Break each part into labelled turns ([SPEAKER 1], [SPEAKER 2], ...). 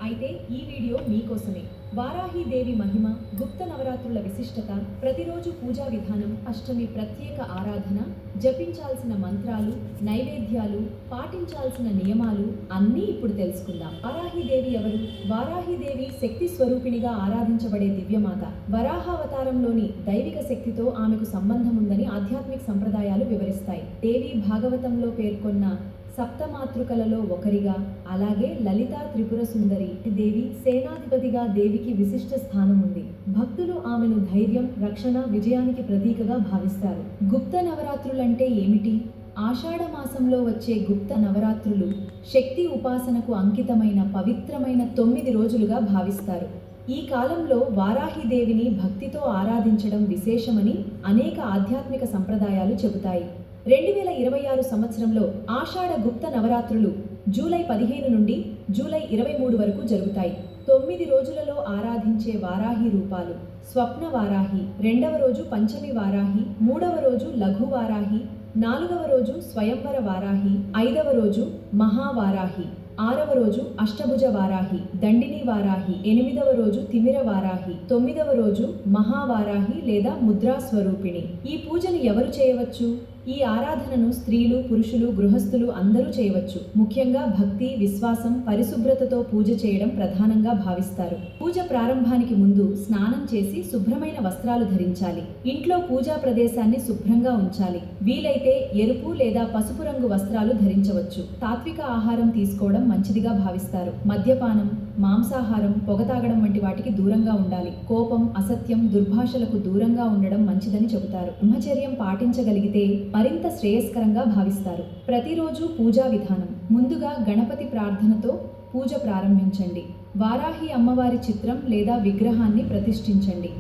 [SPEAKER 1] అయితే ఈ వీడియో మీకోసమే. వారాహీదేవి మహిమ, గుప్త నవరాత్రుల విశిష్టత, ప్రతిరోజు పూజా విధానం, అష్టమి ప్రత్యేక ఆరాధన, జపించాల్సిన మంత్రాలు, నైవేద్యాలు, పాటించాల్సిన నియమాలు అన్నీ ఇప్పుడు తెలుసుకుందాం. వారాహీదేవి ఎవరు? వారాహీదేవి శక్తి స్వరూపిణిగా ఆరాధించబడే దివ్యమాత. వరాహావతారంలోని దైవిక శక్తితో ఆమెకు సంబంధం ఉందని ఆధ్యాత్మిక సంప్రదాయాలు వివరిస్తాయి. దేవి భాగవతంలో పేర్కొన్న సప్తమాతృకలలో ఒకరిగా, అలాగే లలితా త్రిపుర సుందరి దేవి సేనాధిపతిగా దేవికి విశిష్ట స్థానం ఉంది. భక్తులు ఆమెను ధైర్యం, రక్షణ, విజయానికి ప్రతీకగా భావిస్తారు. గుప్త నవరాత్రులంటే ఏమిటి? ఆషాఢ మాసంలో వచ్చే గుప్త నవరాత్రులు శక్తి ఉపాసనకు అంకితమైన పవిత్రమైన 9 రోజులుగా భావిస్తారు. ఈ కాలంలో వారాహీదేవిని భక్తితో ఆరాధించడం విశేషమని అనేక ఆధ్యాత్మిక సంప్రదాయాలు చెబుతాయి. 2026 సంవత్సరంలో ఆషాఢ గుప్త నవరాత్రులు జూలై 15 నుండి జూలై 23 వరకు జరుగుతాయి. 9 రోజులలో ఆరాధించే వారాహి రూపాలు: స్వప్న వారాహి, 2వ రోజు పంచమి వారాహి, 3వ రోజు లఘు వారాహి, 4వ రోజు స్వయంవర వారాహి, 5వ రోజు మహావారాహి, 6వ రోజు అష్టభుజ వారాహి, దండిని వారాహి, 8వ రోజు తిమిర వారాహి, 9వ రోజు మహావారాహి లేదా ముద్రా స్వరూపిణి. ఈ పూజను ఎవరు చేయవచ్చు? ఈ ఆరాధనను స్త్రీలు, పురుషులు, గృహస్థులు అందరూ చేయవచ్చు. ముఖ్యంగా భక్తి, విశ్వాసం, పరిశుభ్రతతో పూజ చేయడం ప్రధానంగా భావిస్తారు. పూజ ప్రారంభానికి ముందు స్నానం చేసి శుభ్రమైన వస్త్రాలు ధరించాలి. ఇంట్లో పూజా ప్రదేశాన్ని శుభ్రంగా ఉంచాలి. వీలైతే ఎరుపు లేదా పసుపు రంగు వస్త్రాలు ధరించవచ్చు. తాత్విక ఆహారం తీసుకోవడం మంచిదిగా భావిస్తారు. మద్యపానం, మాంసాహారం, పొగ తాగడం వంటి వాటికి దూరంగా ఉండాలి. కోపం, అసత్యం, దుర్భాషలకు దూరంగా ఉండడం మంచిదని చెబుతారు. బ్రహ్మచర్యం పాటించగలిగితే మరింత శ్రేయస్కరంగా భావిస్తారు. ప్రతిరోజు పూజా విధానం: ముందుగా గణపతి ప్రార్థనతో పూజ ప్రారంభించండి. వారాహి అమ్మవారి చిత్రం లేదా విగ్రహాన్ని ప్రతిష్ఠించండి.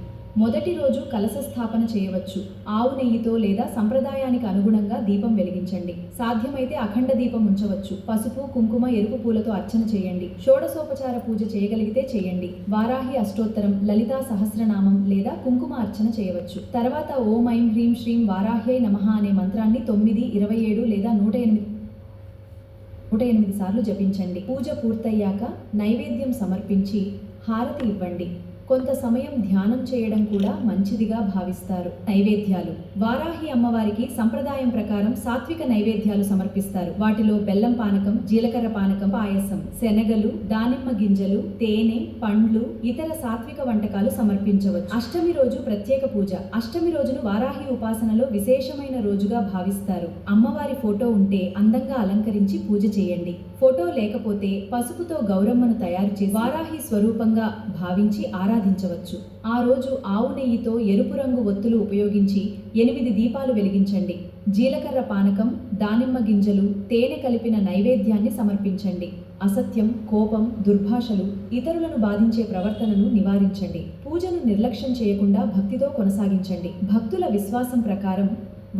[SPEAKER 1] మొదటి రోజు కలశ స్థాపన చేయవచ్చు. ఆవు నెయ్యితో లేదా సంప్రదాయానికి అనుగుణంగా దీపం వెలిగించండి. సాధ్యమైతే అఖండ దీపం ఉంచవచ్చు. పసుపు, కుంకుమ, ఎరుపు పూలతో అర్చన చేయండి. షోడశోపచార పూజ చేయగలిగితే చేయండి. వారాహి అష్టోత్తరం, లలితా సహస్రనామం లేదా కుంకుమ అర్చన చేయవచ్చు. తర్వాత ఓం ఐం హ్రీం శ్రీం వారాహ్యై నమః అనే మంత్రాన్ని 9, 27 లేదా 108 సార్లు జపించండి. పూజ పూర్తయ్యాక నైవేద్యం సమర్పించి హారతి ఇవ్వండి. కొంత సమయం ధ్యానం చేయడం కూడా మంచిదిగా భావిస్తారు. నైవేద్యాలు: వారాహి అమ్మవారికి సంప్రదాయం ప్రకారం సాత్విక నైవేద్యాలు సమర్పిస్తారు. వాటిలో బెల్లం పానకం, జీలకర్ర పానకం, పాయసం, శనగలు, దానిమ్మ గింజలు, తేనె, పండ్లు, ఇతర సాత్విక వంటకాలు సమర్పించవచ్చు. అష్టమి రోజు ప్రత్యేక పూజ: అష్టమి రోజును వారాహి ఉపాసనలో విశేషమైన రోజుగా భావిస్తారు. అమ్మవారి ఫోటో ఉంటే అందంగా అలంకరించి పూజ చేయండి. ఫోటో లేకపోతే పసుపుతో గౌరమ్మను తయారు చేసి వారాహి స్వరూపంగా భావించి ఆరాధించవచ్చు. ఆ రోజు ఆవు నెయ్యితో ఎరుపు రంగు ఒత్తులు ఉపయోగించి 8 దీపాలు వెలిగించండి. జీలకర్ర పానకం, దానిమ్మ గింజలు, తేనె కలిపిన నైవేద్యాన్ని సమర్పించండి. అసత్యం, కోపం, దుర్భాషలు, ఇతరులను బాధించే ప్రవర్తనను నివారించండి. పూజను నిర్లక్ష్యం చేయకుండా భక్తితో కొనసాగించండి. భక్తుల విశ్వాసం ప్రకారం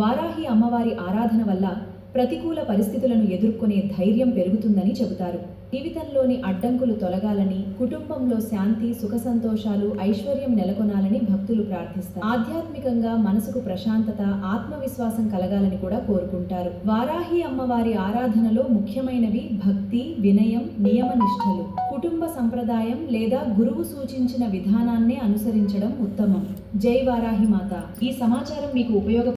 [SPEAKER 1] వారాహి అమ్మవారి ఆరాధన వల్ల ప్రతికూల పరిస్థితులను ఎదుర్కొనే ధైర్యం పెరుగుతుందని చెబుతారు. జీవితంలోని అడ్డంకులు తొలగాలని, కుటుంబంలో శాంతి, సుఖ సంతోషాలు, ఐశ్వర్యం నెలకొనాలని భక్తులు ప్రార్థిస్తారు. ఆధ్యాత్మికంగా మనసుకు ప్రశాంతత, ఆత్మవిశ్వాసం కలగాలని కూడా కోరుకుంటారు. వారాహి అమ్మవారి ఆరాధనలో ముఖ్యమైనవి భక్తి, వినయం, నియమనిష్టలు. కుటుంబ సంప్రదాయం లేదా గురువు సూచించిన విధానాన్నే అనుసరించడం ఉత్తమం. జై వారాహి మాత. ఈ సమాచారం మీకు